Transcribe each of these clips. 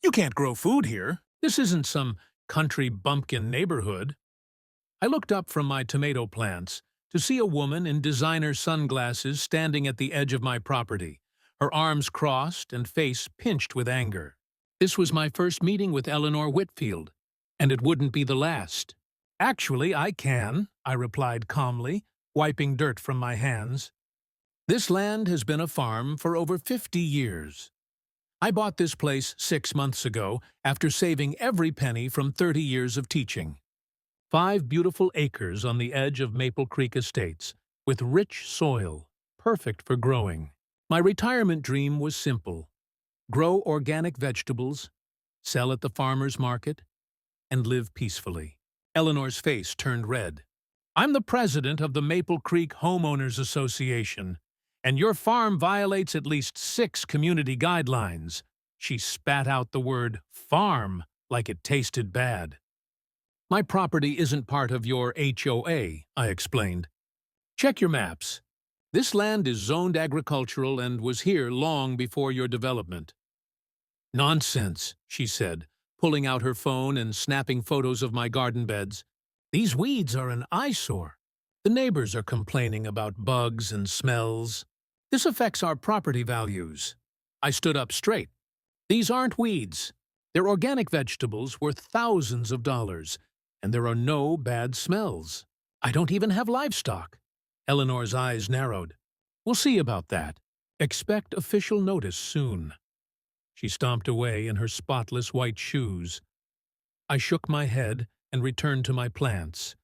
You can't grow food here. This isn't some country bumpkin neighborhood. I looked up from my tomato plants to see a woman in designer sunglasses standing at the edge of my property, her arms crossed and face pinched with anger. This was my first meeting with Eleanor Whitfield, and it wouldn't be the last. Actually, I can, I replied calmly, wiping dirt from my hands. This land has been a farm for over 50 years. I bought this place 6 months ago after saving every penny from 30 years of teaching. 5 beautiful acres on the edge of Maple Creek Estates, with rich soil, perfect for growing. My retirement dream was simple: grow organic vegetables, sell at the farmer's market, and live peacefully. Eleanor's face turned red. I'm the president of the Maple Creek Homeowners Association, and your farm violates at least 6 community guidelines. She spat out the word farm like it tasted bad. My property isn't part of your HOA, I explained. Check your maps. This land is zoned agricultural and was here long before your development. Nonsense, she said, pulling out her phone and snapping photos of my garden beds. These weeds are an eyesore. The neighbors are complaining about bugs and smells. This affects our property values. I stood up straight. These aren't weeds. They're organic vegetables worth thousands of dollars, and there are no bad smells. I don't even have livestock. Eleanor's eyes narrowed. We'll see about that. Expect official notice soon. She stomped away in her spotless white shoes. I shook my head and returned to my plants,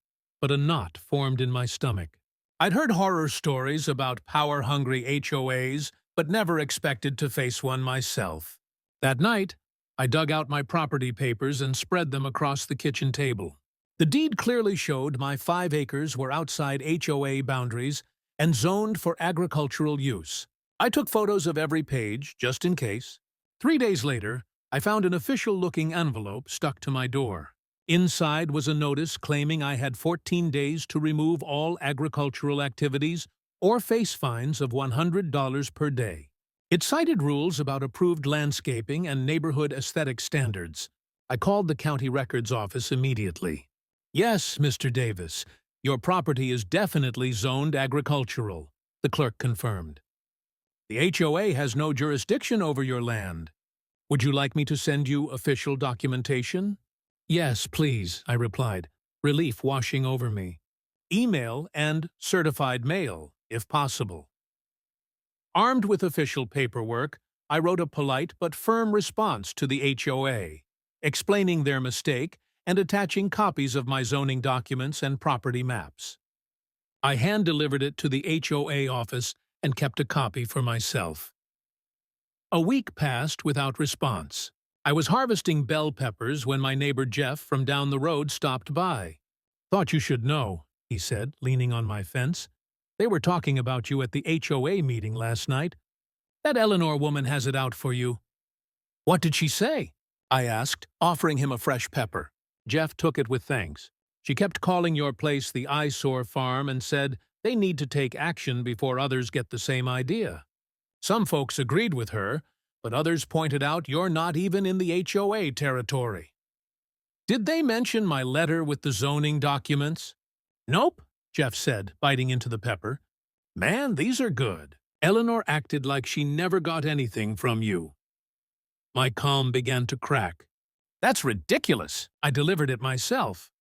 but a knot formed in my stomach. I'd heard horror stories about power-hungry HOAs, but never expected to face one myself. That night, I dug out my property papers and spread them across the kitchen table. The deed clearly showed my 5 acres were outside HOA boundaries and zoned for agricultural use. I took photos of every page, just in case. 3 days later, I found an official-looking envelope stuck to my door. Inside was a notice claiming I had 14 days to remove all agricultural activities or face fines of $100 per day. It cited rules about approved landscaping and neighborhood aesthetic standards. I called the county records office immediately. Yes, Mr. Davis, your property is definitely zoned agricultural, the clerk confirmed. The HOA has no jurisdiction over your land. Would you like me to send you official documentation? Yes, please, I replied, relief washing over me. Email and certified mail, if possible. Armed with official paperwork, I wrote a polite but firm response to the HOA, explaining their mistake and attaching copies of my zoning documents and property maps. I hand-delivered it to the HOA office and kept a copy for myself. A week passed without response. I was harvesting bell peppers when my neighbor Jeff from down the road stopped by. Thought you should know, he said, leaning on my fence. They were talking about you at the HOA meeting last night. That Eleanor woman has it out for you. What did she say? I asked, offering him a fresh pepper. Jeff took it with thanks. She kept calling your place the eyesore farm and said they need to take action before others get the same idea. Some folks agreed with her, but others pointed out you're not even in the HOA territory. Did they mention my letter with the zoning documents? Nope, Jeff said, biting into the pepper. Man, these are good. Eleanor acted like she never got anything from you. My calm began to crack. That's ridiculous. I delivered it myself.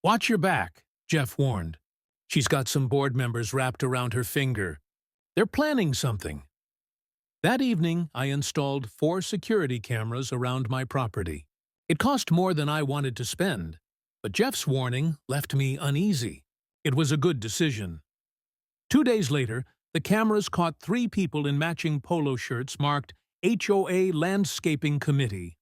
Watch your back, Jeff warned. She's got some board members wrapped around her finger. They're planning something. That evening, I installed 4 security cameras around my property. It cost more than I wanted to spend, but Jeff's warning left me uneasy. It was a good decision. 2 days later, the cameras caught 3 people in matching polo shirts marked HOA Landscaping Committee,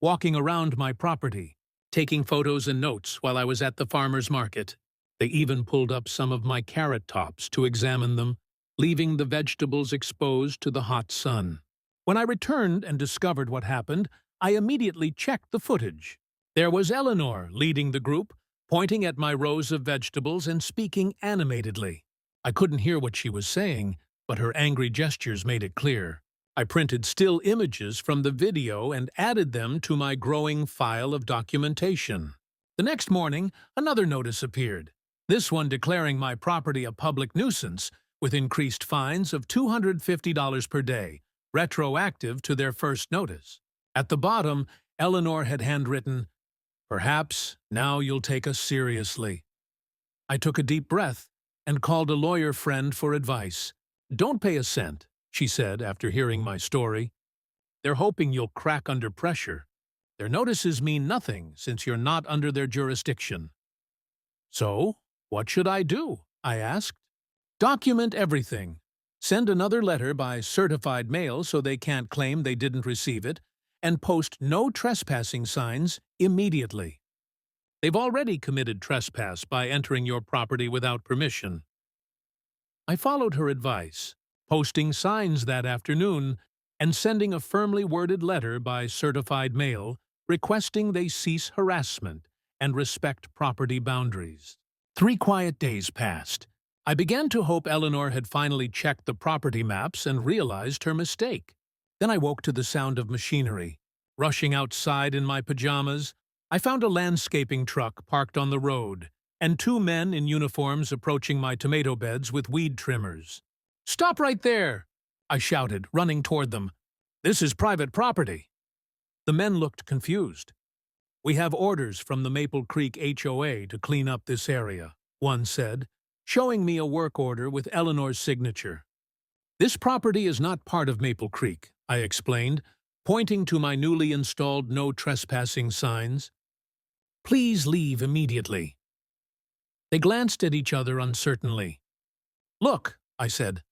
walking around my property, taking photos and notes while I was at the farmer's market. They even pulled up some of my carrot tops to examine them, leaving the vegetables exposed to the hot sun. When I returned and discovered what happened, I immediately checked the footage. There was Eleanor leading the group, pointing at my rows of vegetables and speaking animatedly. I couldn't hear what she was saying, but her angry gestures made it clear. I printed still images from the video and added them to my growing file of documentation. The next morning, another notice appeared, this one declaring my property a public nuisance with increased fines of $250 per day, retroactive to their first notice. At the bottom, Eleanor had handwritten, "Perhaps now you'll take us seriously." I took a deep breath and called a lawyer friend for advice. "Don't pay a cent," she said after hearing my story. "They're hoping you'll crack under pressure. Their notices mean nothing since you're not under their jurisdiction." "So, what should I do?" I asked. "Document everything. Send another letter by certified mail so they can't claim they didn't receive it, and post no trespassing signs immediately. They've already committed trespass by entering your property without permission." I followed her advice, posting signs that afternoon and sending a firmly worded letter by certified mail requesting they cease harassment and respect property boundaries. 3 quiet days passed. I began to hope Eleanor had finally checked the property maps and realized her mistake. Then I woke to the sound of machinery. Rushing outside in my pajamas, I found a landscaping truck parked on the road and 2 men in uniforms approaching my tomato beds with weed trimmers. "Stop right there!" I shouted, running toward them. "This is private property." The men looked confused. "We have orders from the Maple Creek HOA to clean up this area," one said, showing me a work order with Eleanor's signature. "This property is not part of Maple Creek," I explained, pointing to my newly installed no trespassing signs. "Please leave immediately." They glanced at each other uncertainly. "Look," I said,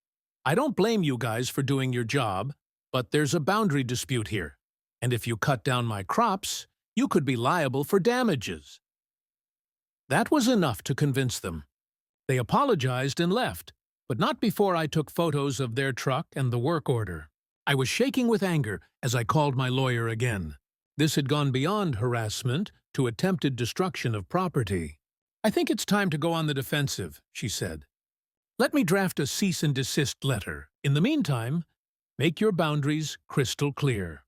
"I don't blame you guys for doing your job, but there's a boundary dispute here, and if you cut down my crops, you could be liable for damages." That was enough to convince them. They apologized and left, but not before I took photos of their truck and the work order. I was shaking with anger as I called my lawyer again. This had gone beyond harassment to attempted destruction of property. "I think it's time to go on the defensive," she said. "Let me draft a cease and desist letter. In the meantime, make your boundaries crystal clear."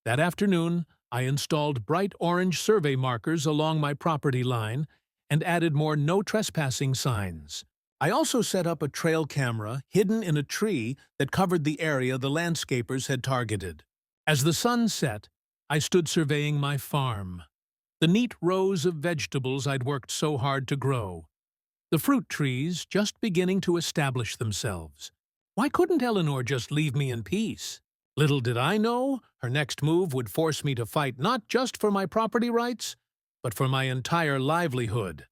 That afternoon, I installed bright orange survey markers along my property line and added more no trespassing signs. I also set up a trail camera hidden in a tree that covered the area the landscapers had targeted. As the sun set, I stood surveying my farm. The neat rows of vegetables I'd worked so hard to grow. The fruit trees just beginning to establish themselves. Why couldn't Eleanor just leave me in peace? Little did I know, her next move would force me to fight not just for my property rights, but for my entire livelihood.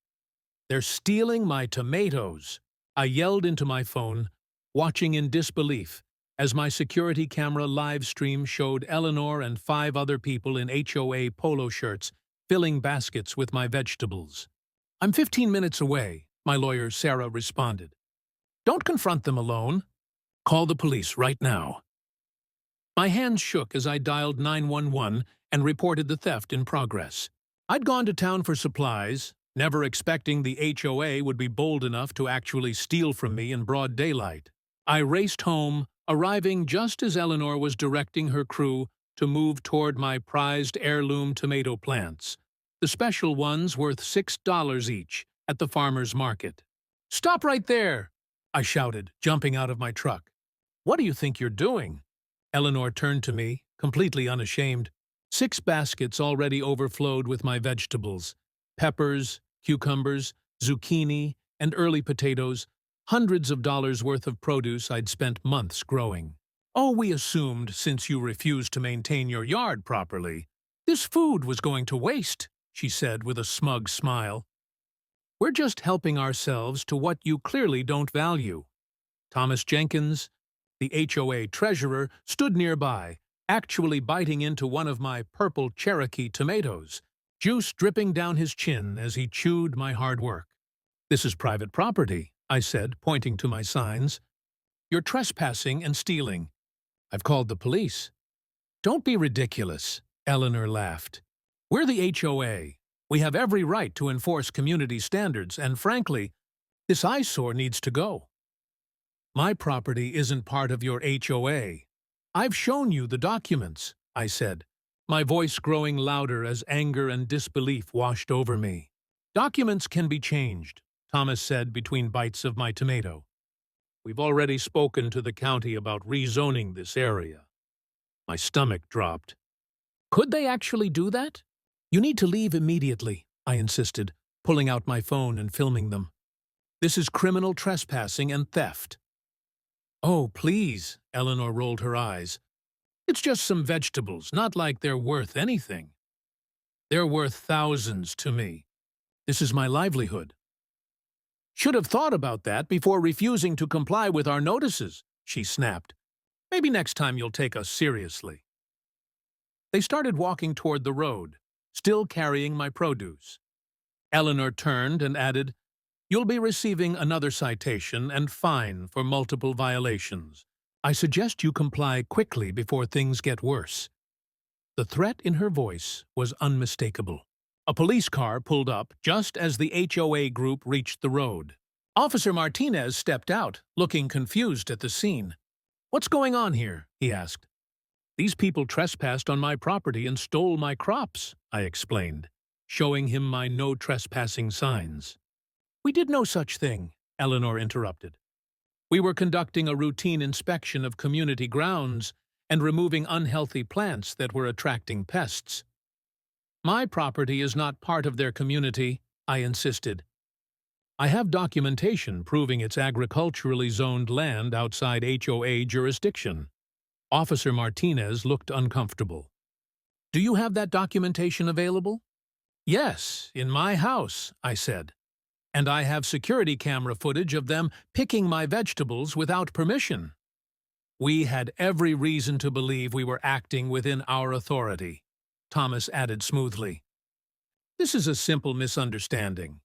"They're stealing my tomatoes," I yelled into my phone, watching in disbelief as my security camera live stream showed Eleanor and 5 other people in HOA polo shirts filling baskets with my vegetables. "I'm 15 minutes away," my lawyer Sarah responded. "Don't confront them alone. Call the police right now." My hands shook as I dialed 911 and reported the theft in progress. I'd gone to town for supplies, never expecting the HOA would be bold enough to actually steal from me in broad daylight. I raced home, arriving just as Eleanor was directing her crew to move toward my prized heirloom tomato plants, the special ones worth $6 each, at the farmer's market. "Stop right there!" I shouted, jumping out of my truck. "What do you think you're doing?" Eleanor turned to me, completely unashamed. 6 baskets already overflowed with my vegetables: peppers, cucumbers, zucchini, and early potatoes, hundreds of dollars worth of produce I'd spent months growing. "Oh, we assumed, since you refused to maintain your yard properly, this food was going to waste," she said with a smug smile. "We're just helping ourselves to what you clearly don't value." Thomas Jenkins, the HOA treasurer, stood nearby, actually biting into one of my purple Cherokee tomatoes, juice dripping down his chin as he chewed my hard work. "This is private property," I said, pointing to my signs. "You're trespassing and stealing. I've called the police." "Don't be ridiculous," Eleanor laughed. "We're the HOA. We have every right to enforce community standards, and frankly, this eyesore needs to go." "My property isn't part of your HOA. I've shown you the documents, I said, my voice growing louder as anger and disbelief washed over me. Documents can be changed, Thomas said between bites of my tomato. We've already spoken to the county about rezoning this area. My stomach dropped. Could they actually do that? You need to leave immediately, I insisted, pulling out my phone and filming them. This is criminal trespassing and theft. Oh, please, Eleanor rolled her eyes. It's just some vegetables, not like they're worth anything. They're worth thousands to me. This is my livelihood. Should have thought about that before refusing to comply with our notices, she snapped. Maybe next time you'll take us seriously. They started walking toward the road, still carrying my produce. Eleanor turned and added, You'll be receiving another citation and fine for multiple violations. I suggest you comply quickly before things get worse. The threat in her voice was unmistakable. A police car pulled up just as the HOA group reached the road. Officer Martinez stepped out, looking confused at the scene. What's going on here? He asked. These people trespassed on my property and stole my crops, I explained, showing him my no trespassing signs. We did no such thing, Eleanor interrupted. We were conducting a routine inspection of community grounds and removing unhealthy plants that were attracting pests. My property is not part of their community, I insisted. I have documentation proving it's agriculturally zoned land outside HOA jurisdiction. Officer Martinez looked uncomfortable. Do you have that documentation available? Yes, in my house, I said. And I have security camera footage of them picking my vegetables without permission. We had every reason to believe we were acting within our authority, Thomas added smoothly. This is a simple misunderstanding.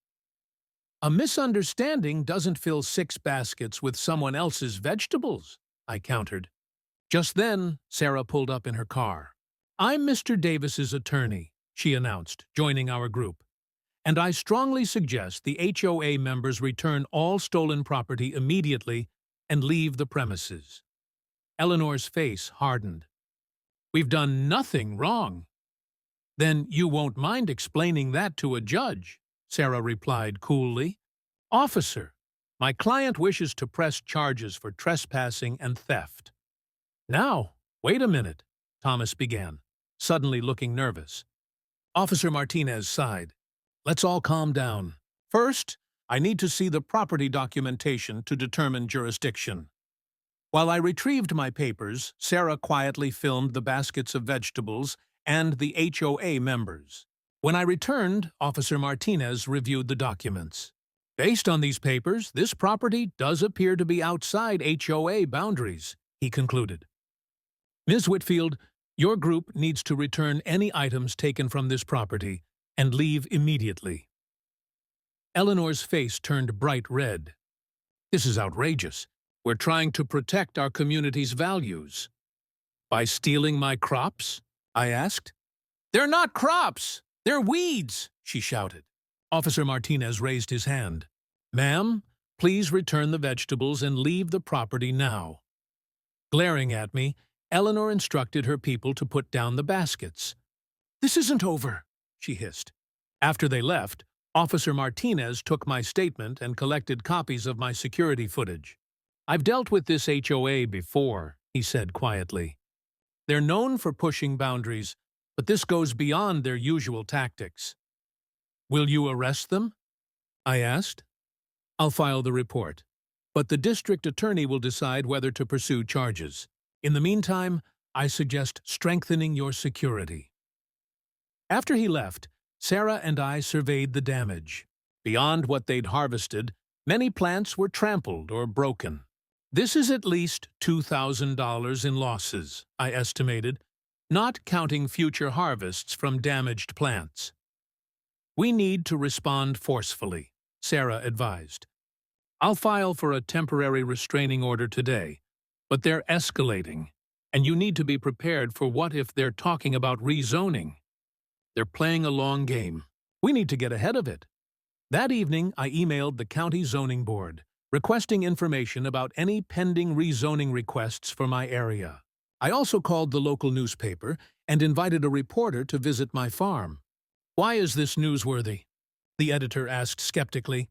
A misunderstanding doesn't fill 6 baskets with someone else's vegetables, I countered. Just then, Sarah pulled up in her car. I'm Mr. Davis's attorney, she announced, joining our group. And I strongly suggest the HOA members return all stolen property immediately and leave the premises. Eleanor's face hardened. We've done nothing wrong. Then you won't mind explaining that to a judge, Sarah replied coolly. Officer, my client wishes to press charges for trespassing and theft. Now, wait a minute, Thomas began, suddenly looking nervous. Officer Martinez sighed. Let's all calm down. First, I need to see the property documentation to determine jurisdiction. While I retrieved my papers, Sarah quietly filmed the baskets of vegetables and the HOA members. When I returned, Officer Martinez reviewed the documents. Based on these papers, this property does appear to be outside HOA boundaries, he concluded. Ms. Whitfield, your group needs to return any items taken from this property and leave immediately. Eleanor's face turned bright red. This is outrageous. We're trying to protect our community's values. By stealing my crops? I asked. They're not crops! They're weeds! She shouted. Officer Martinez raised his hand. Ma'am, please return the vegetables and leave the property now. Glaring at me, Eleanor instructed her people to put down the baskets. This isn't over, she hissed. After they left, Officer Martinez took my statement and collected copies of my security footage. I've dealt with this HOA before, he said quietly. They're known for pushing boundaries, but this goes beyond their usual tactics. Will you arrest them? I asked. I'll file the report, but the district attorney will decide whether to pursue charges. In the meantime, I suggest strengthening your security. After he left, Sarah and I surveyed the damage. Beyond what they'd harvested, many plants were trampled or broken. This is at least $2,000 in losses, I estimated, not counting future harvests from damaged plants. We need to respond forcefully, Sarah advised. I'll file for a temporary restraining order today, but they're escalating, and you need to be prepared for what if they're talking about rezoning. They're playing a long game. We need to get ahead of it. That evening, I emailed the county zoning board, requesting information about any pending rezoning requests for my area. I also called the local newspaper and invited a reporter to visit my farm. "Why is this newsworthy?" the editor asked skeptically.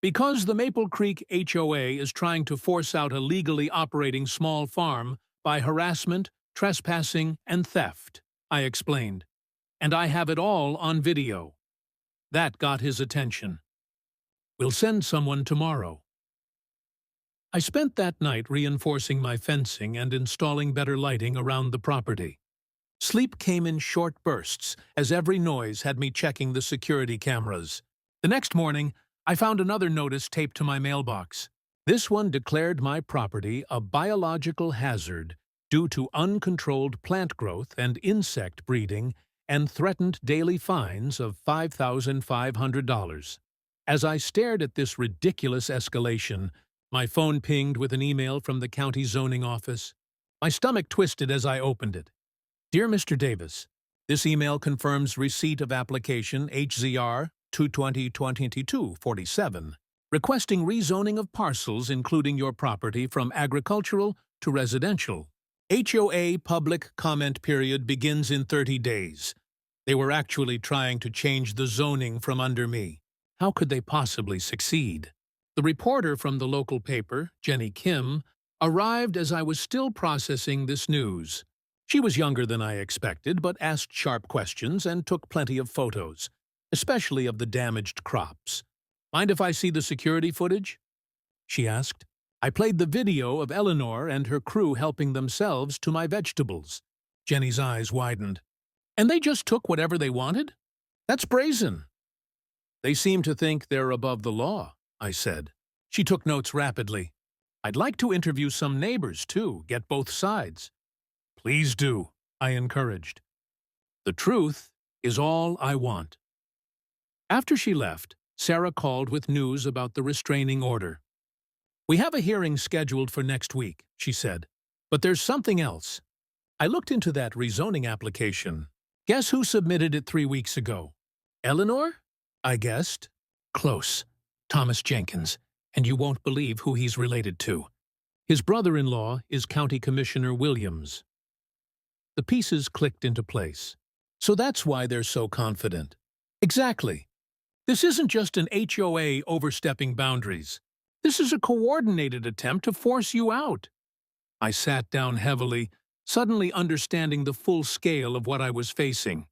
"Because the Maple Creek HOA is trying to force out a legally operating small farm by harassment, trespassing, and theft," I explained. "And I have it all on video." That got his attention. "We'll send someone tomorrow." I spent that night reinforcing my fencing and installing better lighting around the property. Sleep came in short bursts, as every noise had me checking the security cameras. The next morning, I found another notice taped to my mailbox. This one declared my property a biological hazard due to uncontrolled plant growth and insect breeding and threatened daily fines of $5,500. As I stared at this ridiculous escalation, my phone pinged with an email from the county zoning office. My stomach twisted as I opened it. "Dear Mr. Davis, this email confirms receipt of application HZR 2202247, requesting rezoning of parcels including your property from agricultural to residential. HOA public comment period begins in 30 days. They were actually trying to change the zoning from under me. How could they possibly succeed? The reporter from the local paper, Jenny Kim, arrived as I was still processing this news. She was younger than I expected, but asked sharp questions and took plenty of photos, especially of the damaged crops. "Mind if I see the security footage?" she asked. I played the video of Eleanor and her crew helping themselves to my vegetables. Jenny's eyes widened. "And they just took whatever they wanted? That's brazen." "They seem to think they're above the law," I said. She took notes rapidly. "I'd like to interview some neighbors, too, get both sides." "Please do," I encouraged. "The truth is all I want." After she left, Sarah called with news about the restraining order. "We have a hearing scheduled for next week," she said. "But there's something else." I looked into that rezoning application. Guess who submitted it 3 weeks ago? "Eleanor?" I guessed. "Close. Thomas Jenkins, and you won't believe who he's related to. His brother-in-law is County Commissioner Williams." The pieces clicked into place. So that's why they're so confident. Exactly. This isn't just an HOA overstepping boundaries. This is a coordinated attempt to force you out. I sat down heavily, suddenly understanding the full scale of what I was facing.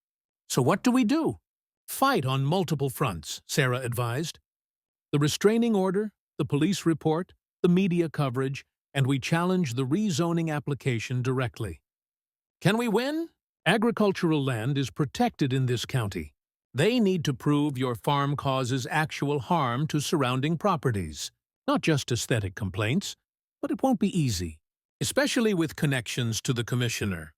"So what do we do?" "Fight on multiple fronts," Sarah advised. "The restraining order, the police report, the media coverage, and we challenge the rezoning application directly." "Can we win?" "Agricultural land is protected in this county. They need to prove your farm causes actual harm to surrounding properties, not just aesthetic complaints, but it won't be easy, especially with connections to the commissioner."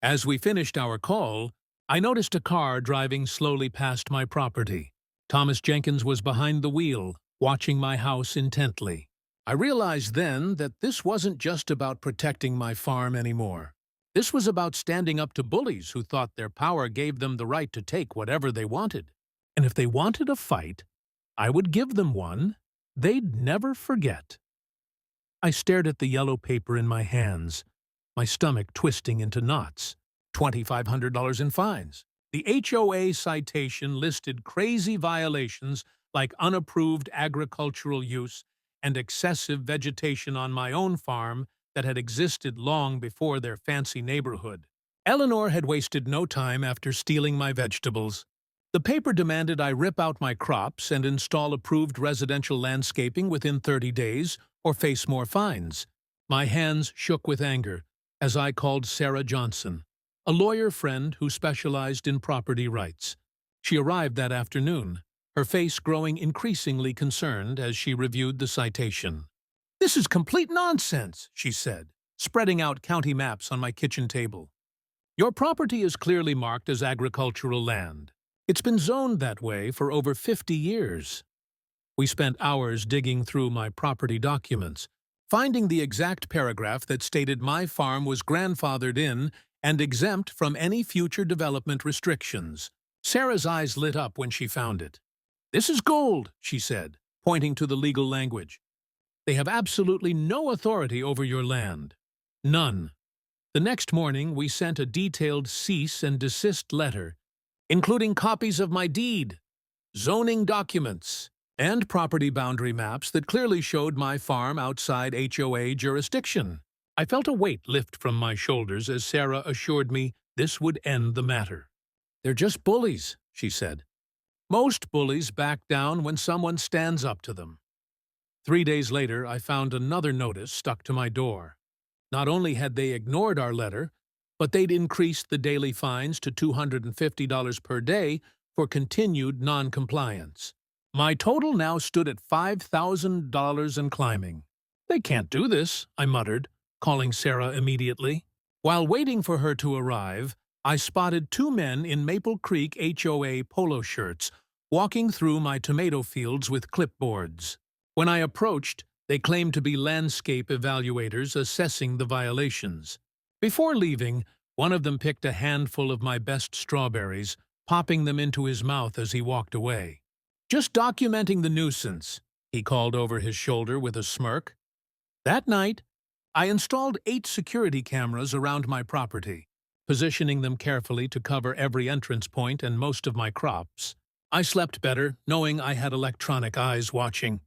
As we finished our call, I noticed a car driving slowly past my property. Thomas Jenkins was behind the wheel, watching my house intently. I realized then that this wasn't just about protecting my farm anymore. This was about standing up to bullies who thought their power gave them the right to take whatever they wanted. And if they wanted a fight, I would give them one they'd never forget. I stared at the yellow paper in my hands, my stomach twisting into knots. $2,500 in fines. The HOA citation listed crazy violations like unapproved agricultural use and excessive vegetation on my own farm that had existed long before their fancy neighborhood. Eleanor had wasted no time after stealing my vegetables. The paper demanded I rip out my crops and install approved residential landscaping within 30 days or face more fines. My hands shook with anger as I called Sarah Johnson, a lawyer friend who specialized in property rights. She arrived that afternoon, her face growing increasingly concerned as she reviewed the citation. "This is complete nonsense," she said, spreading out county maps on my kitchen table. "Your property is clearly marked as agricultural land. It's been zoned that way for over 50 years. We spent hours digging through my property documents, finding the exact paragraph that stated my farm was grandfathered in and exempt from any future development restrictions. Sarah's eyes lit up when she found it. "This is gold," she said, pointing to the legal language. "They have absolutely no authority over your land. None. The next morning, we sent a detailed cease and desist letter, including copies of my deed, zoning documents, and property boundary maps that clearly showed my farm outside HOA jurisdiction. I felt a weight lift from my shoulders as Sarah assured me this would end the matter. "They're just bullies," she said. "Most bullies back down when someone stands up to them." 3 days later, I found another notice stuck to my door. Not only had they ignored our letter, but they'd increased the daily fines to $250 per day for continued non-compliance. My total now stood at $5,000 and climbing. "They can't do this," I muttered, calling Sarah immediately. While waiting for her to arrive, I spotted 2 men in Maple Creek HOA polo shirts walking through my tomato fields with clipboards. When I approached, they claimed to be landscape evaluators assessing the violations. Before leaving, one of them picked a handful of my best strawberries, popping them into his mouth as he walked away. "Just documenting the nuisance," he called over his shoulder with a smirk. That night, I installed 8 security cameras around my property, positioning them carefully to cover every entrance point and most of my crops. I slept better, knowing I had electronic eyes watching.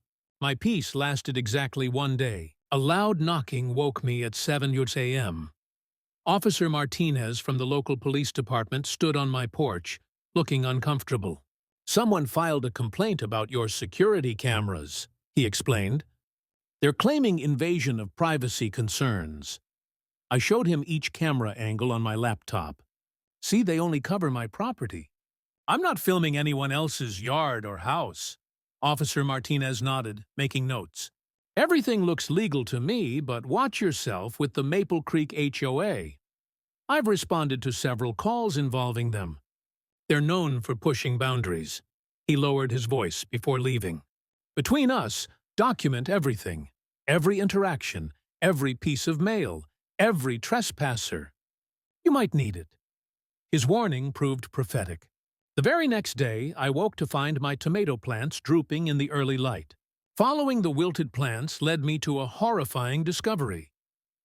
My peace lasted exactly 1 day. A loud knocking woke me at 7 a.m. Officer Martinez from the local police department stood on my porch, looking uncomfortable. "Someone filed a complaint about your security cameras," he explained. "They're claiming invasion of privacy concerns." I showed him each camera angle on my laptop. "See, they only cover my property. I'm not filming anyone else's yard or house." Officer Martinez nodded, making notes. "Everything looks legal to me, but watch yourself with the Maple Creek HOA. I've responded to several calls involving them. They're known for pushing boundaries." He lowered his voice before leaving. "Between us, document everything. Every interaction, every piece of mail, every trespasser. You might need it." His warning proved prophetic. The very next day, I woke to find my tomato plants drooping in the early light. Following the wilted plants led me to a horrifying discovery.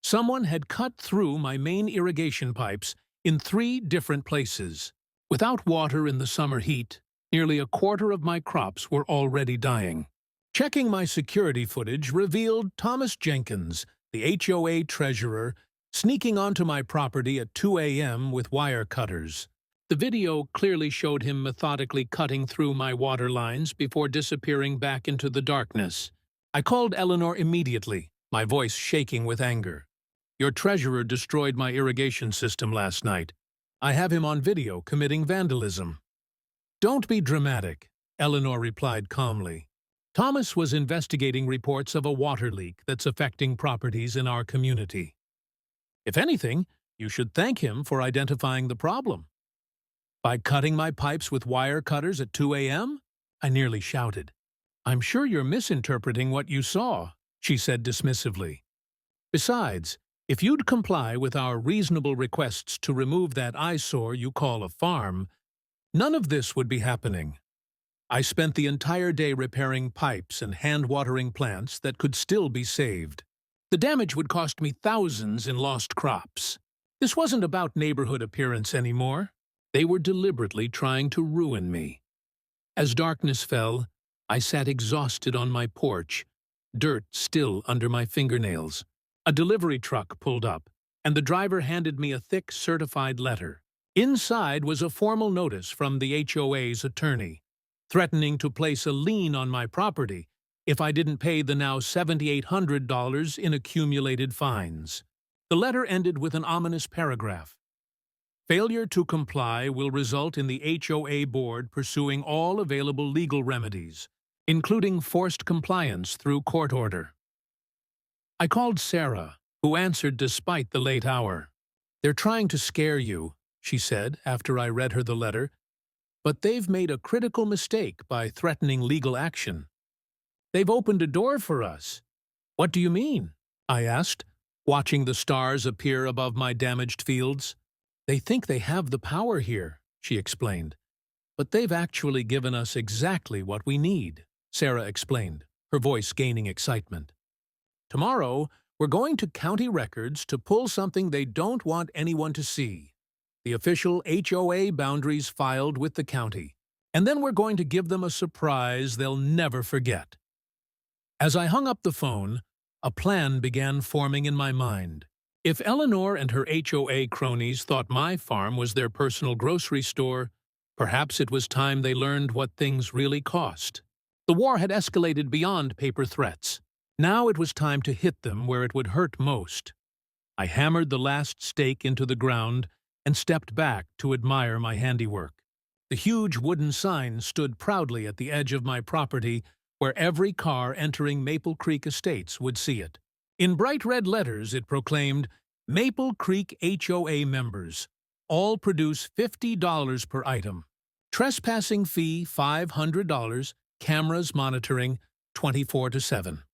Someone had cut through my main irrigation pipes in 3 different places. Without water in the summer heat, nearly a quarter of my crops were already dying. Checking my security footage revealed Thomas Jenkins, the HOA treasurer, sneaking onto my property at 2 a.m. with wire cutters. The video clearly showed him methodically cutting through my water lines before disappearing back into the darkness. I called Eleanor immediately, my voice shaking with anger. "Your treasurer destroyed my irrigation system last night. I have him on video committing vandalism." "Don't be dramatic," Eleanor replied calmly. "Thomas was investigating reports of a water leak that's affecting properties in our community. If anything, you should thank him for identifying the problem." "By cutting my pipes with wire cutters at 2 a.m.? I nearly shouted. "I'm sure you're misinterpreting what you saw," she said dismissively. "Besides, if you'd comply with our reasonable requests to remove that eyesore you call a farm, none of this would be happening. I spent the entire day repairing pipes and hand-watering plants that could still be saved. The damage would cost me thousands in lost crops. This wasn't about neighborhood appearance anymore. They were deliberately trying to ruin me." As darkness fell, I sat exhausted on my porch, dirt still under my fingernails. A delivery truck pulled up, and the driver handed me a thick certified letter. Inside was a formal notice from the HOA's attorney, threatening to place a lien on my property if I didn't pay the now $7,800 in accumulated fines. The letter ended with an ominous paragraph. "Failure to comply will result in the HOA board pursuing all available legal remedies, including forced compliance through court order." I called Sarah, who answered despite the late hour. "They're trying to scare you," she said after I read her the letter, "but they've made a critical mistake by threatening legal action. They've opened a door for us." "What do you mean?" I asked, watching the stars appear above my damaged fields. "They think they have the power here," she explained. "But they've actually given us exactly what we need," Sarah explained, her voice gaining excitement. "Tomorrow, We're going to county records to pull something they don't want anyone to see. The official HOA boundaries filed with the county. And then we're going to give them a surprise they'll never forget." As I hung up the phone, a plan began forming in my mind. If Eleanor and her HOA cronies thought my farm was their personal grocery store, perhaps it was time they learned what things really cost. The war had escalated beyond paper threats. Now it was time to hit them where it would hurt most. I hammered the last stake into the ground and stepped back to admire my handiwork. The huge wooden sign stood proudly at the edge of my property where every car entering Maple Creek Estates would see it. In bright red letters it proclaimed, "Maple Creek HOA members. All produce $50 per item. Trespassing fee $500, cameras monitoring 24/7.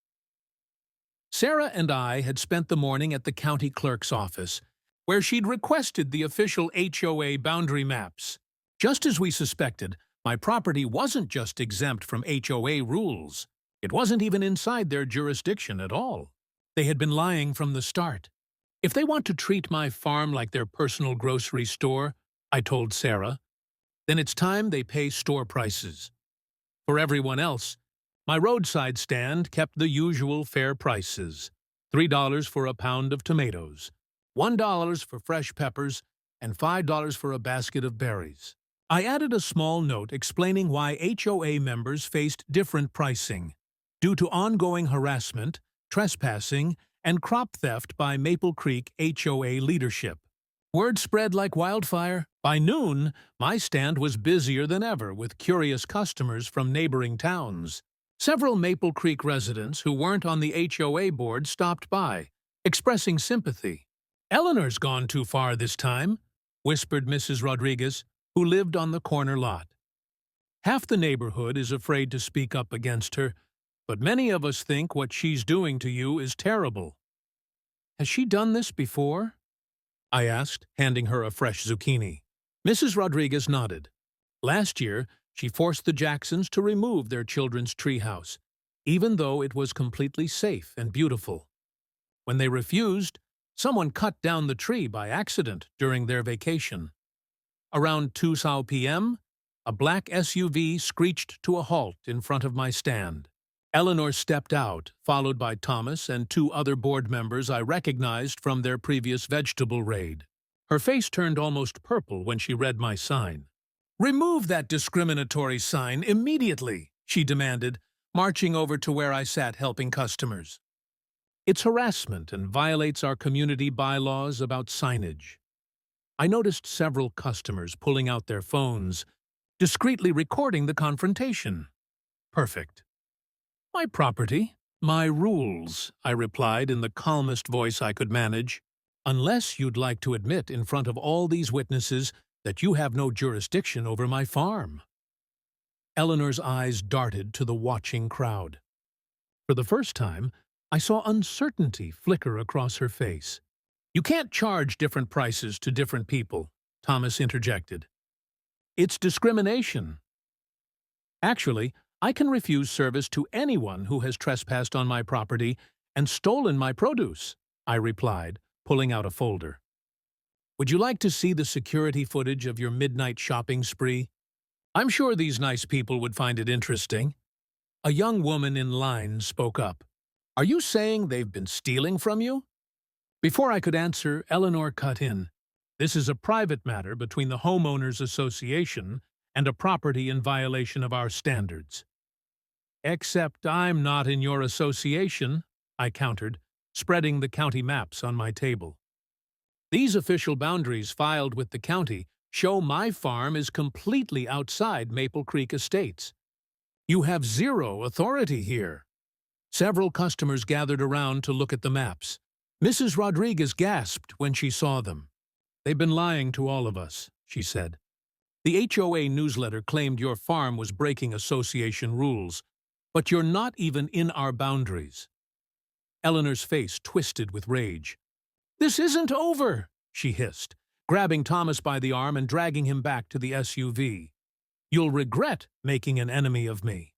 Sarah and I had spent the morning at the county clerk's office, where she'd requested the official HOA boundary maps. Just as we suspected, my property wasn't just exempt from HOA rules. It wasn't even inside their jurisdiction at all. They had been lying from the start. If they want to treat my farm like their personal grocery store, I told Sarah, then it's time they pay store prices. For everyone else, my roadside stand kept the usual fair prices: $3 for a pound of tomatoes, $1 for fresh peppers, and $5 for a basket of berries. I added a small note explaining why HOA members faced different pricing due to ongoing harassment, trespassing, and crop theft by Maple Creek HOA leadership. Word spread like wildfire. By noon, my stand was busier than ever with curious customers from neighboring towns. Several Maple Creek residents who weren't on the HOA board stopped by, expressing sympathy. "Eleanor's gone too far this time," whispered Mrs. Rodriguez, who lived on the corner lot. "Half the neighborhood is afraid to speak up against her, but many of us think what she's doing to you is terrible." "Has she done this before?" I asked, handing her a fresh zucchini. Mrs. Rodriguez nodded. "Last year, she forced the Jacksons to remove their children's treehouse, even though it was completely safe and beautiful. When they refused, someone cut down the tree by accident during their vacation. Around 2 p.m., a black SUV screeched to a halt in front of my stand. Eleanor stepped out, followed by Thomas and 2 other board members I recognized from their previous vegetable raid. Her face turned almost purple when she read my sign. "Remove that discriminatory sign immediately," she demanded, marching over to where I sat helping customers. "It's harassment and violates our community bylaws about signage." I noticed several customers pulling out their phones, discreetly recording the confrontation. Perfect. "My property, my rules," I replied in the calmest voice I could manage. "Unless you'd like to admit in front of all these witnesses that you have no jurisdiction over my farm." Eleanor's eyes darted to the watching crowd. For the first time, I saw uncertainty flicker across her face. "You can't charge different prices to different people," Thomas interjected. "It's discrimination." "Actually, I can refuse service to anyone who has trespassed on my property and stolen my produce," I replied, pulling out a folder. "Would you like to see the security footage of your midnight shopping spree? I'm sure these nice people would find it interesting." A young woman in line spoke up. "Are you saying they've been stealing from you?" Before I could answer, Eleanor cut in. "This is a private matter between the Homeowners Association and a property in violation of our standards." "Except I'm not in your association," I countered, spreading the county maps on my table. "These official boundaries filed with the county show my farm is completely outside Maple Creek Estates. You have zero authority here." Several customers gathered around to look at the maps. Mrs. Rodriguez gasped when she saw them. "They've been lying to all of us," she said. "The HOA newsletter claimed your farm was breaking association rules, but you're not even in our boundaries." Eleanor's face twisted with rage. "This isn't over," she hissed, grabbing Thomas by the arm and dragging him back to the SUV. "You'll regret making an enemy of me."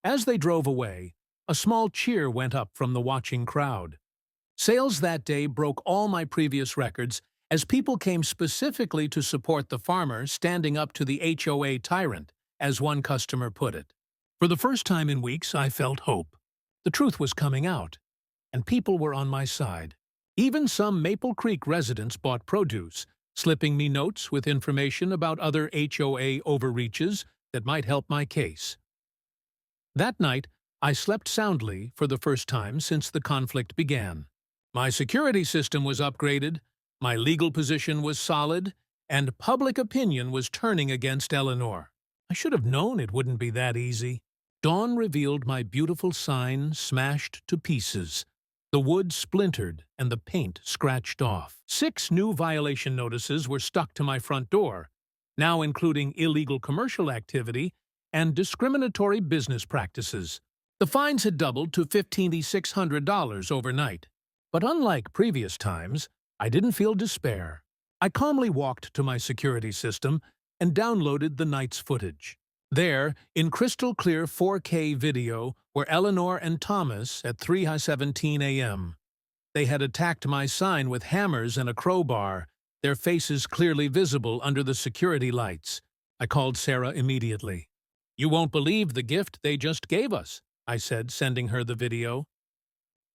As they drove away, a small cheer went up from the watching crowd. Sales that day broke all my previous records as people came specifically to support the farmer standing up to the HOA tyrant, as one customer put it. For the first time in weeks, I felt hope. The truth was coming out, and people were on my side. Even some Maple Creek residents bought produce, slipping me notes with information about other HOA overreaches that might help my case. That night, I slept soundly for the first time since the conflict began. My security system was upgraded, my legal position was solid, and public opinion was turning against Eleanor. I should have known it wouldn't be that easy. Dawn revealed my beautiful sign smashed to pieces. The wood splintered and the paint scratched off. 6 new violation notices were stuck to my front door, now including illegal commercial activity and discriminatory business practices. The fines had doubled to $1,500 overnight. But unlike previous times, I didn't feel despair. I calmly walked to my security system and downloaded the night's footage. There, in crystal-clear 4K video, were Eleanor and Thomas at 3:17 a.m. They had attacked my sign with hammers and a crowbar, their faces clearly visible under the security lights. I called Sarah immediately. "You won't believe the gift they just gave us," I said, sending her the video.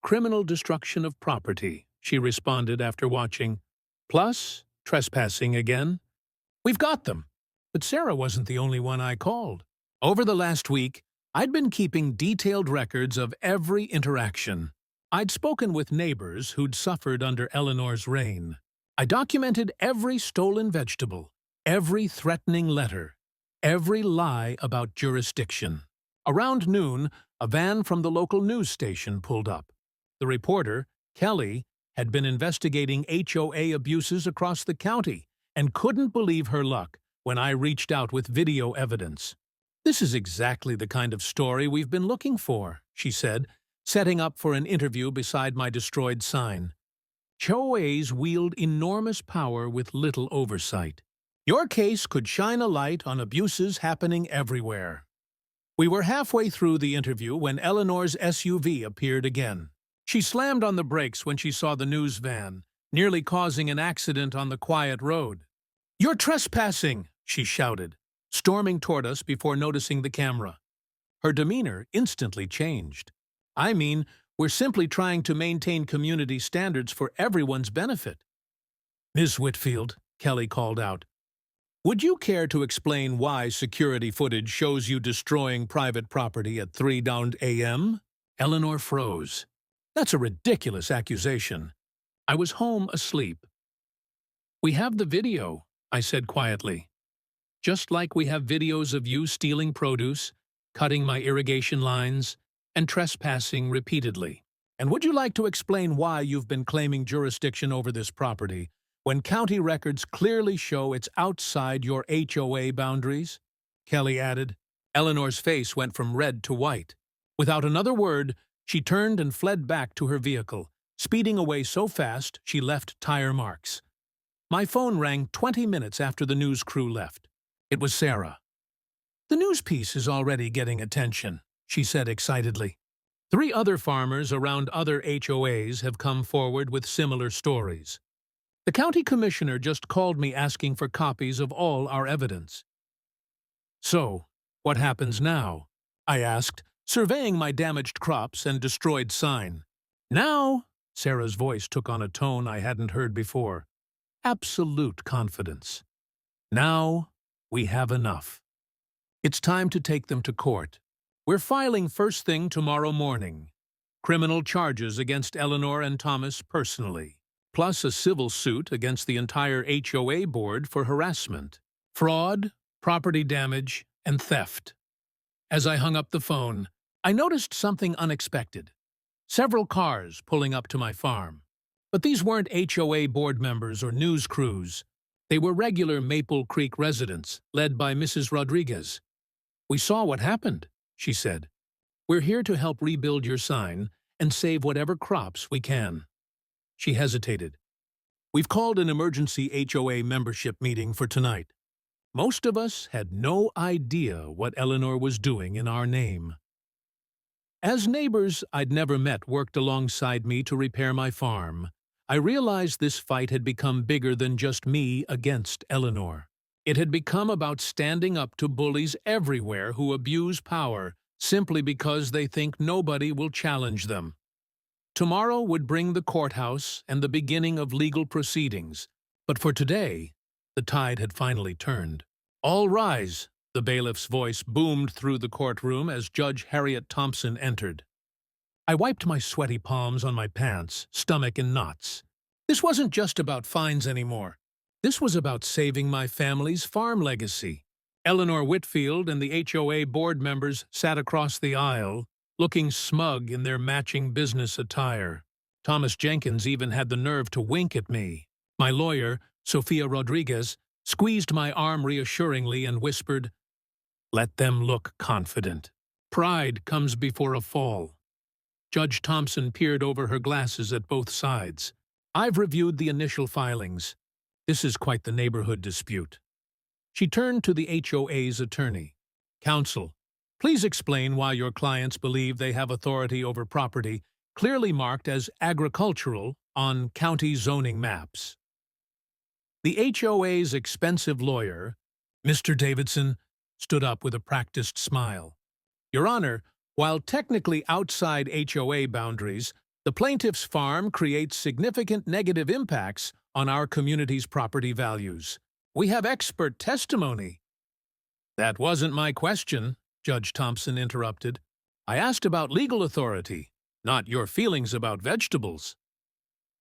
"Criminal destruction of property," she responded after watching. "Plus, trespassing again. We've got them." But Sarah wasn't the only one I called. Over the last week, I'd been keeping detailed records of every interaction. I'd spoken with neighbors who'd suffered under Eleanor's reign. I documented every stolen vegetable, every threatening letter, every lie about jurisdiction. Around noon, a van from the local news station pulled up. The reporter, Kelly, had been investigating HOA abuses across the county and couldn't believe her luck when I reached out with video evidence. "This is exactly the kind of story we've been looking for," she said, setting up for an interview beside my destroyed sign. HOAs wield enormous power with little oversight. Your case could shine a light on abuses happening everywhere. We were halfway through the interview when Eleanor's SUV appeared again. She slammed on the brakes when she saw the news van, nearly causing an accident on the quiet road. "You're trespassing!" she shouted, storming toward us before noticing the camera. Her demeanor instantly changed. "I mean, we're simply trying to maintain community standards for everyone's benefit." "Ms. Whitfield," Kelly called out, "would you care to explain why security footage shows you destroying private property at 3 a.m.? Eleanor froze. "That's a ridiculous accusation. I was home asleep." "We have the video," I said quietly. "Just like we have videos of you stealing produce, cutting my irrigation lines, and trespassing repeatedly. And would you like to explain why you've been claiming jurisdiction over this property when county records clearly show it's outside your HOA boundaries?" Kelly added. Eleanor's face went from red to white. Without another word, she turned and fled back to her vehicle, speeding away so fast she left tire marks. My phone rang 20 minutes after the news crew left. It was Sarah. "The news piece is already getting attention," she said excitedly. 3 other farmers around other HOAs have come forward with similar stories. The county commissioner just called me asking for copies of all our evidence. "So, what happens now?" I asked, surveying my damaged crops and destroyed sign. "Now," Sarah's voice took on a tone I hadn't heard before. Absolute confidence. "Now, we have enough. It's time to take them to court. We're filing first thing tomorrow morning. Criminal charges against Eleanor and Thomas personally, plus a civil suit against the entire HOA board for harassment, fraud, property damage, and theft." As I hung up the phone, I noticed something unexpected. Several cars pulling up to my farm. But these weren't HOA board members or news crews. They were regular Maple Creek residents, led by Mrs. Rodriguez. "We saw what happened," she said. "We're here to help rebuild your sign and save whatever crops we can." She hesitated. "We've called an emergency HOA membership meeting for tonight. Most of us had no idea what Eleanor was doing in our name." As neighbors I'd never met worked alongside me to repair my farm, I realized this fight had become bigger than just me against Eleanor. It had become about standing up to bullies everywhere who abuse power simply because they think nobody will challenge them. Tomorrow would bring the courthouse and the beginning of legal proceedings, but for today, the tide had finally turned. "All rise," the bailiff's voice boomed through the courtroom as Judge Harriet Thompson entered. I wiped my sweaty palms on my pants, stomach in knots. This wasn't just about fines anymore. This was about saving my family's farm legacy. Eleanor Whitfield and the HOA board members sat across the aisle, looking smug in their matching business attire. Thomas Jenkins even had the nerve to wink at me. My lawyer, Sophia Rodriguez, squeezed my arm reassuringly and whispered, "Let them look confident. Pride comes before a fall." Judge Thompson peered over her glasses at both sides. "I've reviewed the initial filings. This is quite the neighborhood dispute." She turned to the HOA's attorney. "Counsel, please explain why your clients believe they have authority over property clearly marked as agricultural on county zoning maps." The HOA's expensive lawyer, Mr. Davidson, stood up with a practiced smile. "Your Honor, while technically outside HOA boundaries, the plaintiff's farm creates significant negative impacts on our community's property values. We have expert testimony." "That wasn't my question," Judge Thompson interrupted. "I asked about legal authority, not your feelings about vegetables."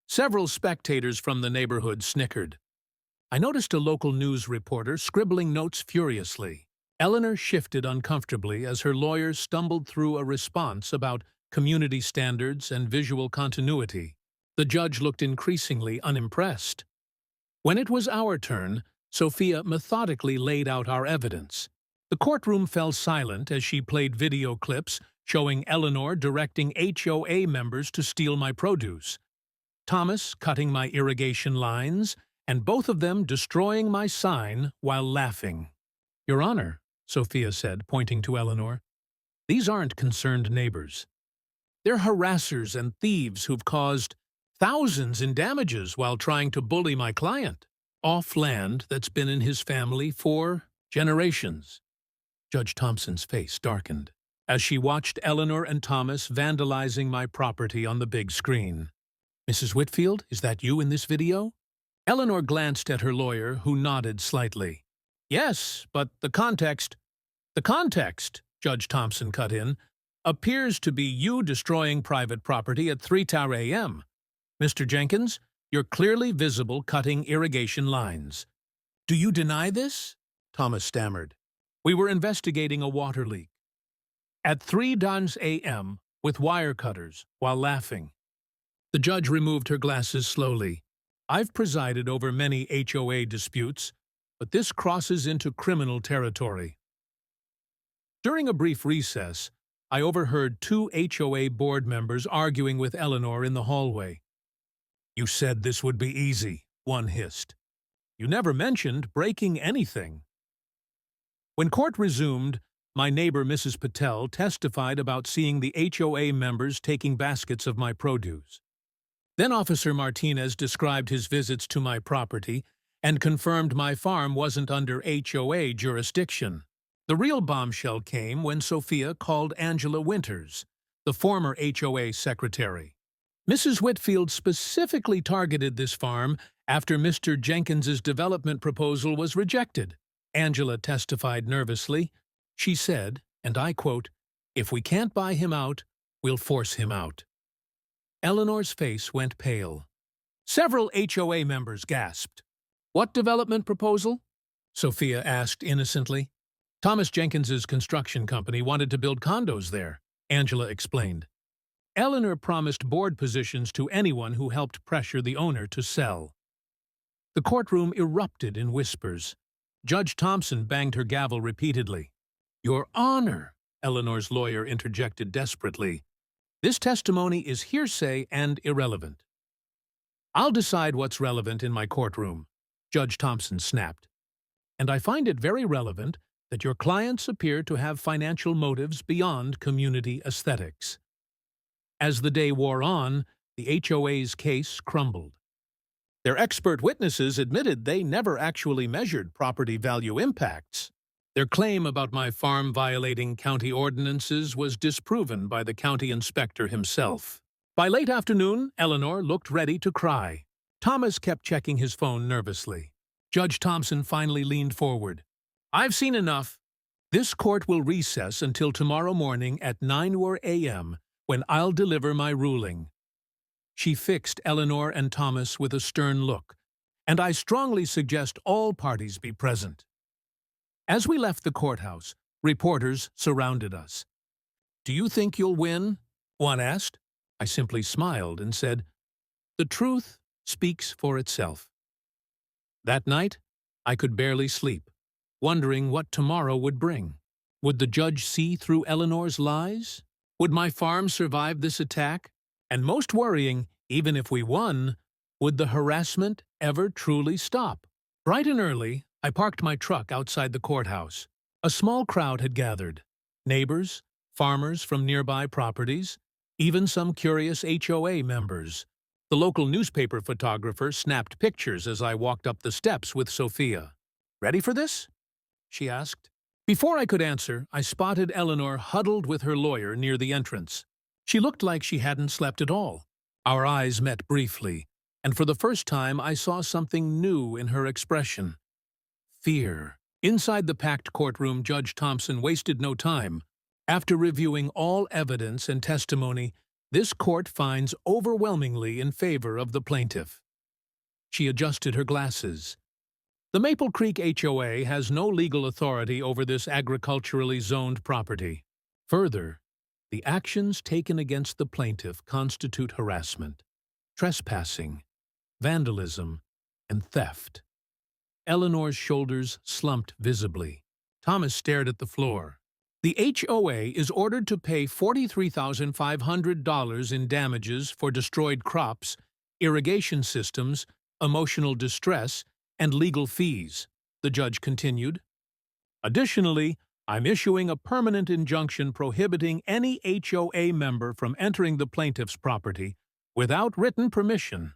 Several spectators from the neighborhood snickered. I noticed a local news reporter scribbling notes furiously. Eleanor shifted uncomfortably as her lawyer stumbled through a response about community standards and visual continuity. The judge looked increasingly unimpressed. When it was our turn, Sophia methodically laid out our evidence. The courtroom fell silent as she played video clips showing Eleanor directing HOA members to steal my produce, Thomas cutting my irrigation lines, and both of them destroying my sign while laughing. "Your Honor," Sophia said, pointing to Eleanor, "these aren't concerned neighbors. They're harassers and thieves who've caused thousands in damages while trying to bully my client, off land that's been in his family for generations." Judge Thompson's face darkened as she watched Eleanor and Thomas vandalizing my property on the big screen. "Mrs. Whitfield, is that you in this video?" Eleanor glanced at her lawyer, who nodded slightly. "Yes, but the context, Judge Thompson cut in, appears to be you destroying private property at 3:00 a.m. Mr. Jenkins, you're clearly visible cutting irrigation lines." "Do you deny this?" Thomas stammered. "We were investigating a water leak at 3:00 a.m. with wire cutters while laughing." The judge removed her glasses slowly. "I've presided over many HOA disputes, but this crosses into criminal territory." During a brief recess, I overheard two HOA board members arguing with Eleanor in the hallway. "You said this would be easy," one hissed. "You never mentioned breaking anything." When court resumed, my neighbor Mrs. Patel testified about seeing the HOA members taking baskets of my produce. Then Officer Martinez described his visits to my property and confirmed my farm wasn't under HOA jurisdiction. The real bombshell came when Sophia called Angela Winters, the former HOA secretary. Mrs. Whitfield specifically targeted this farm after Mr. Jenkins's development proposal was rejected. Angela testified nervously. She said, and I quote, "If we can't buy him out, we'll force him out." Eleanor's face went pale. Several HOA members gasped. "What development proposal?" Sophia asked innocently. "Thomas Jenkins's construction company wanted to build condos there," Angela explained. Eleanor promised board positions to anyone who helped pressure the owner to sell. The courtroom erupted in whispers. Judge Thompson banged her gavel repeatedly. "Your Honor," Eleanor's lawyer interjected desperately, "this testimony is hearsay and irrelevant." "I'll decide what's relevant in my courtroom," Judge Thompson snapped. "And I find it very relevant that your clients appear to have financial motives beyond community aesthetics. As the day wore on, the HOA's case crumbled. Their expert witnesses admitted they never actually measured property value impacts. Their claim about my farm violating county ordinances was disproven by the county inspector himself. By late afternoon, Eleanor looked ready to cry. Thomas kept checking his phone nervously. Judge Thompson finally leaned forward. "I've seen enough. This court will recess until tomorrow morning at 9 a.m., when I'll deliver my ruling." She fixed Eleanor and Thomas with a stern look, "and I strongly suggest all parties be present." As we left the courthouse, reporters surrounded us. "Do you think you'll win?" one asked. I simply smiled and said, "The truth speaks for itself." That night, I could barely sleep, wondering what tomorrow would bring. Would the judge see through Eleanor's lies? Would my farm survive this attack? And most worrying, even if we won, would the harassment ever truly stop? Bright and early, I parked my truck outside the courthouse. A small crowd had gathered. Neighbors, farmers from nearby properties, even some curious HOA members. The local newspaper photographer snapped pictures as I walked up the steps with Sophia. "Ready for this?" she asked. Before I could answer, I spotted Eleanor huddled with her lawyer near the entrance. She looked like she hadn't slept at all. Our eyes met briefly, and for the first time I saw something new in her expression. Fear. Inside the packed courtroom, Judge Thompson wasted no time. After reviewing all evidence and testimony, this court finds overwhelmingly in favor of the plaintiff. She adjusted her glasses. The Maple Creek HOA has no legal authority over this agriculturally zoned property. Further, the actions taken against the plaintiff constitute harassment, trespassing, vandalism, and theft. Eleanor's shoulders slumped visibly. Thomas stared at the floor. The HOA is ordered to pay $43,500 in damages for destroyed crops, irrigation systems, emotional distress, and legal fees, the judge continued. Additionally, I'm issuing a permanent injunction prohibiting any HOA member from entering the plaintiff's property without written permission.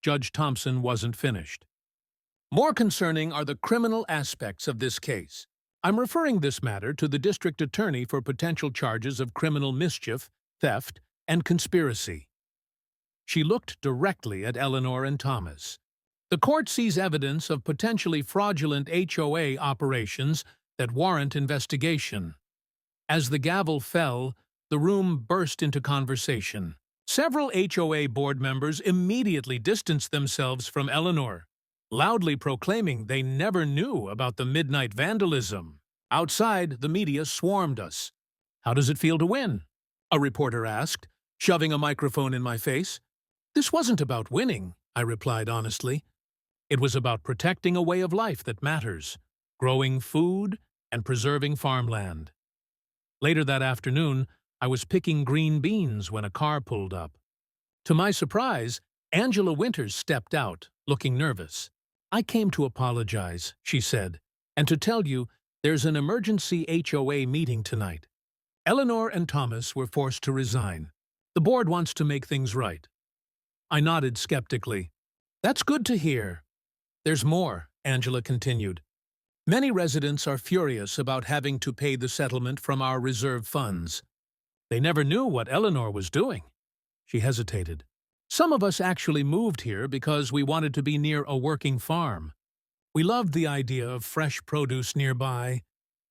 Judge Thompson wasn't finished. More concerning are the criminal aspects of this case. I'm referring this matter to the district attorney for potential charges of criminal mischief, theft, and conspiracy. She looked directly at Eleanor and Thomas. The court sees evidence of potentially fraudulent HOA operations that warrant investigation. As the gavel fell, the room burst into conversation. Several HOA board members immediately distanced themselves from Eleanor, loudly proclaiming they never knew about the midnight vandalism. Outside, the media swarmed us. "How does it feel to win?" a reporter asked, shoving a microphone in my face. "This wasn't about winning," I replied honestly. "It was about protecting a way of life that matters, growing food and preserving farmland." Later that afternoon, I was picking green beans when a car pulled up. To my surprise, Angela Winters stepped out, looking nervous. "I came to apologize," she said, "and to tell you there's an emergency HOA meeting tonight. Eleanor and Thomas were forced to resign. The board wants to make things right." I nodded skeptically. "That's good to hear." "There's more," Angela continued. "Many residents are furious about having to pay the settlement from our reserve funds. They never knew what Eleanor was doing." She hesitated. "Some of us actually moved here because we wanted to be near a working farm. We loved the idea of fresh produce nearby."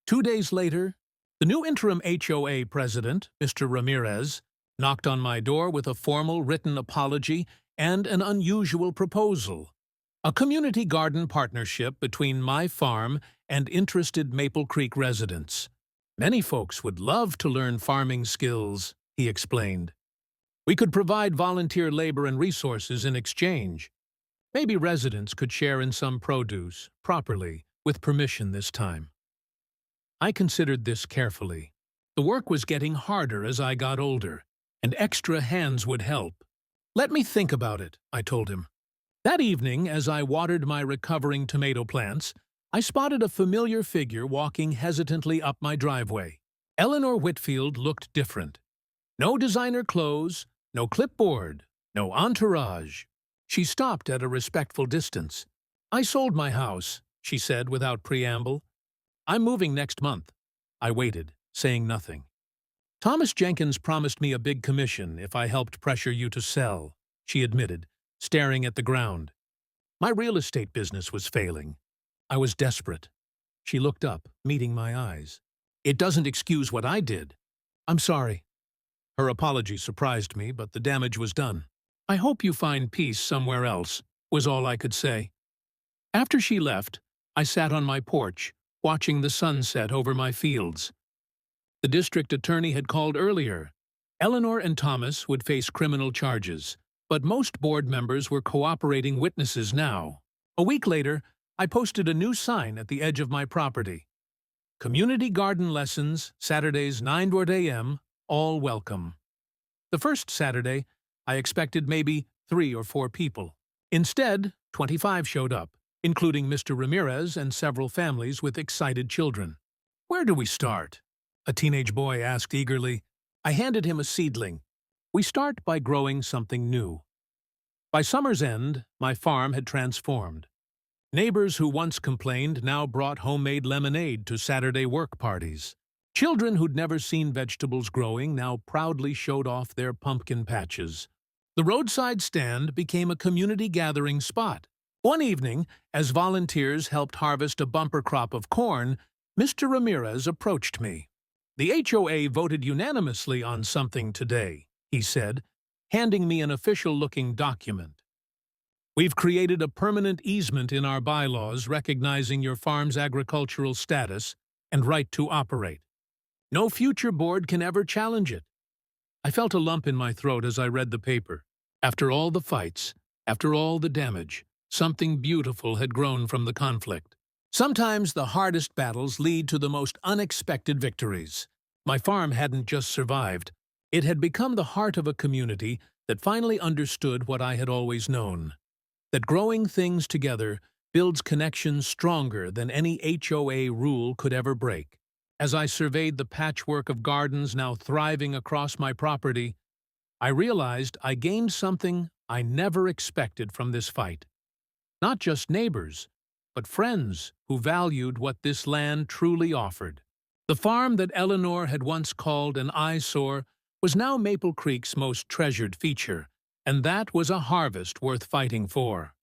2 days later, the new interim HOA president, Mr. Ramirez, knocked on my door with a formal written apology and an unusual proposal: a community garden partnership between my farm and interested Maple Creek residents. "Many folks would love to learn farming skills," he explained. "We could provide volunteer labor and resources in exchange. Maybe residents could share in some produce, properly, with permission this time." I considered this carefully. The work was getting harder as I got older, and extra hands would help. "Let me think about it," I told him. That evening, as I watered my recovering tomato plants, I spotted a familiar figure walking hesitantly up my driveway. Eleanor Whitfield looked different. No designer clothes, no clipboard, no entourage. She stopped at a respectful distance. "I sold my house," she said without preamble. "I'm moving next month." I waited, saying nothing. "Thomas Jenkins promised me a big commission if I helped pressure you to sell," she admitted, staring at the ground. My real estate business was failing. I was desperate. She looked up, meeting my eyes. "It doesn't excuse what I did." "I'm sorry." Her apology surprised me, but the damage was done. "I hope you find peace somewhere else," was all I could say. After she left, I sat on my porch, watching the sunset over my fields. The district attorney had called earlier. Eleanor and Thomas would face criminal charges, but most board members were cooperating witnesses now. A week later, I posted a new sign at the edge of my property. "Community garden lessons, Saturdays 9 a.m., all welcome." The first Saturday, I expected maybe 3 or 4 people. Instead, 25 showed up, including Mr. Ramirez and several families with excited children. "Where do we start?" a teenage boy asked eagerly. I handed him a seedling. "We start by growing something new." By summer's end, my farm had transformed. Neighbors who once complained now brought homemade lemonade to Saturday work parties. Children who'd never seen vegetables growing now proudly showed off their pumpkin patches. The roadside stand became a community gathering spot. One evening, as volunteers helped harvest a bumper crop of corn, Mr. Ramirez approached me. "The HOA voted unanimously on something today," he said, handing me an official-looking document. "We've created a permanent easement in our bylaws recognizing your farm's agricultural status and right to operate. No future board can ever challenge it." I felt a lump in my throat as I read the paper. After all the fights, after all the damage, something beautiful had grown from the conflict. Sometimes the hardest battles lead to the most unexpected victories. My farm hadn't just survived. It had become the heart of a community that finally understood what I had always known: that growing things together builds connections stronger than any HOA rule could ever break. As I surveyed the patchwork of gardens now thriving across my property, I realized I gained something I never expected from this fight. Not just neighbors, but friends who valued what this land truly offered. The farm that Eleanor had once called an eyesore was now Maple Creek's most treasured feature, and that was a harvest worth fighting for.